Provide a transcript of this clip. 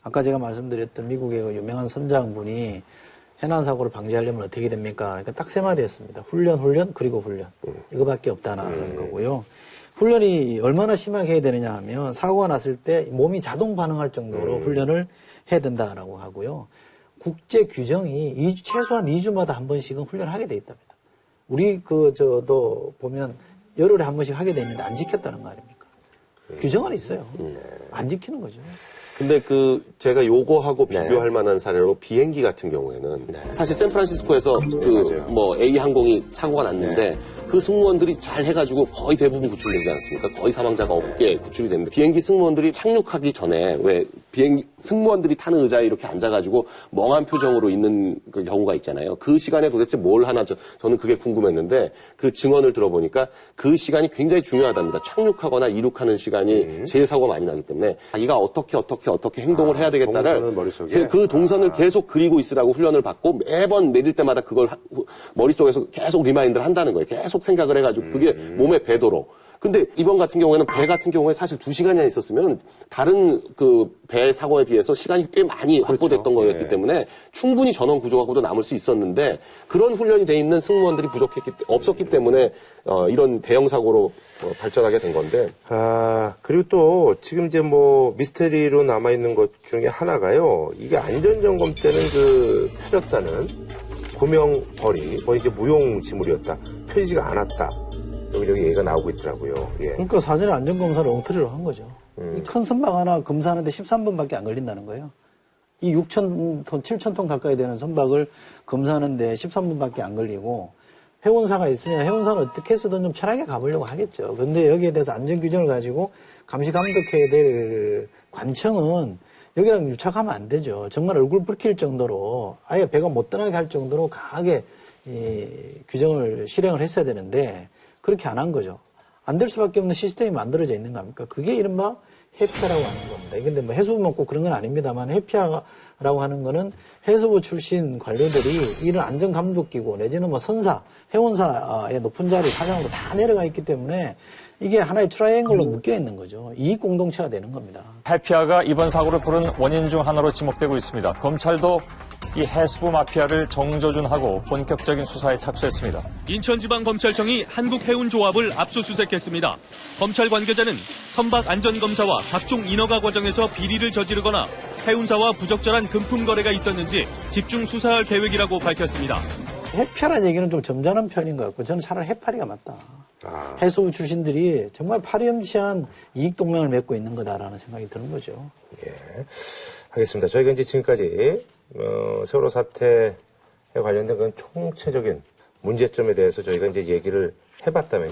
아까 제가 말씀드렸던 미국의 그 유명한 선장분이 해난 사고를 방지하려면 어떻게 됩니까? 그러니까 딱 세 마디였습니다. 훈련, 그리고 훈련. 이거밖에 없다는 거고요. 훈련이 얼마나 심하게 해야 되느냐 하면 사고가 났을 때 몸이 자동 반응할 정도로 훈련을 해야 된다라고 하고요. 국제 규정이 최소한 2주마다 한 번씩은 훈련을 하게 돼 있답니다. 우리 저도 보면 열흘에 한 번씩 하게 돼 있는데 안 지켰다는 거 아닙니까? 규정은 있어요. 안 지키는 거죠. 근데 제가 요거하고 비교할 만한 사례로 비행기 같은 경우에는 사실 샌프란시스코에서 A 항공이 사고가 났는데 그 승무원들이 잘 해가지고 거의 대부분 구출되지 않습니까? 거의 사망자가 없게 구출이 됐는데 비행기 승무원들이 착륙하기 전에 왜 비행기 승무원들이 타는 의자에 이렇게 앉아가지고 멍한 표정으로 있는 그 경우가 있잖아요. 그 시간에 도대체 뭘 하나 저는 그게 궁금했는데 그 증언을 들어보니까 그 시간이 굉장히 중요하답니다. 착륙하거나 이륙하는 시간이 제일 사고가 많이 나기 때문에 자기가 어떻게 행동을 해야 되겠다를 그 동선을 계속 그리고 있으라고 훈련을 받고 매번 내릴 때마다 그걸 머릿속에서 계속 리마인드를 한다는 거예요. 계속 생각을 해가지고 그게 몸에 배도록. 근데 이번 같은 경우에는 배 같은 경우에 사실 2시간이나 있었으면 다른 배 사고에 비해서 시간이 꽤 많이 확보됐던 거였기 때문에 충분히 전원 구조하고도 남을 수 있었는데 그런 훈련이 돼 있는 승무원들이 없었기 때문에 이런 대형 사고로 발전하게 된 건데. 그리고 또 지금 이제 미스테리로 남아있는 것 중에 하나가요. 이게 안전점검 때는 펴졌다는 구명벌이 거의 이제 무용지물이었다. 펴지지가 않았다. 여기 얘기가 나오고 있더라고요. 예. 그러니까 사전에 안전검사를 엉터리로 한 거죠. 이 큰 선박 하나 검사하는데 13분밖에 안 걸린다는 거예요. 이 6,000톤, 7,000톤 가까이 되는 선박을 검사하는데 13분밖에 안 걸리고 해운사가 있으면 해운사는 어떻게 해서든 좀 편하게 가보려고 하겠죠. 그런데 여기에 대해서 안전규정을 가지고 감시 감독해야 될 관청은 여기랑 유착하면 안 되죠. 정말 얼굴 붉힐 정도로 아예 배가 못 떠나게 할 정도로 강하게 이 규정을 실행을 했어야 되는데 그렇게 안 한 거죠. 안 될 수밖에 없는 시스템이 만들어져 있는 겁니까? 그게 이른바 해피아라고 하는 겁니다. 근데 해수부만 꼭 그런 건 아닙니다만 해피아라고 하는 거는 해수부 출신 관료들이 이런 안전감독기구 내지는 선사, 해운사의 높은 자리 사장으로 다 내려가 있기 때문에 이게 하나의 트라이앵글로 묶여 있는 거죠. 이익 공동체가 되는 겁니다. 해피아가 이번 사고를 부른 원인 중 하나로 지목되고 있습니다. 검찰도 이 해수부 마피아를 정조준하고 본격적인 수사에 착수했습니다. 인천지방검찰청이 한국해운조합을 압수수색했습니다. 검찰 관계자는 선박 안전검사와 각종 인허가 과정에서 비리를 저지르거나 해운사와 부적절한 금품 거래가 있었는지 집중 수사할 계획이라고 밝혔습니다. 해피아라는 얘기는 좀 점잖은 편인 것 같고 저는 차라리 해파리가 맞다. 해수부 출신들이 정말 파렴치한 이익동맹을 맺고 있는 거다라는 생각이 드는 거죠. 예, 알겠습니다. 저희가 이제 지금까지 세월호 사태에 관련된 그런 총체적인 문제점에 대해서 저희가 이제 얘기를 해봤다면요.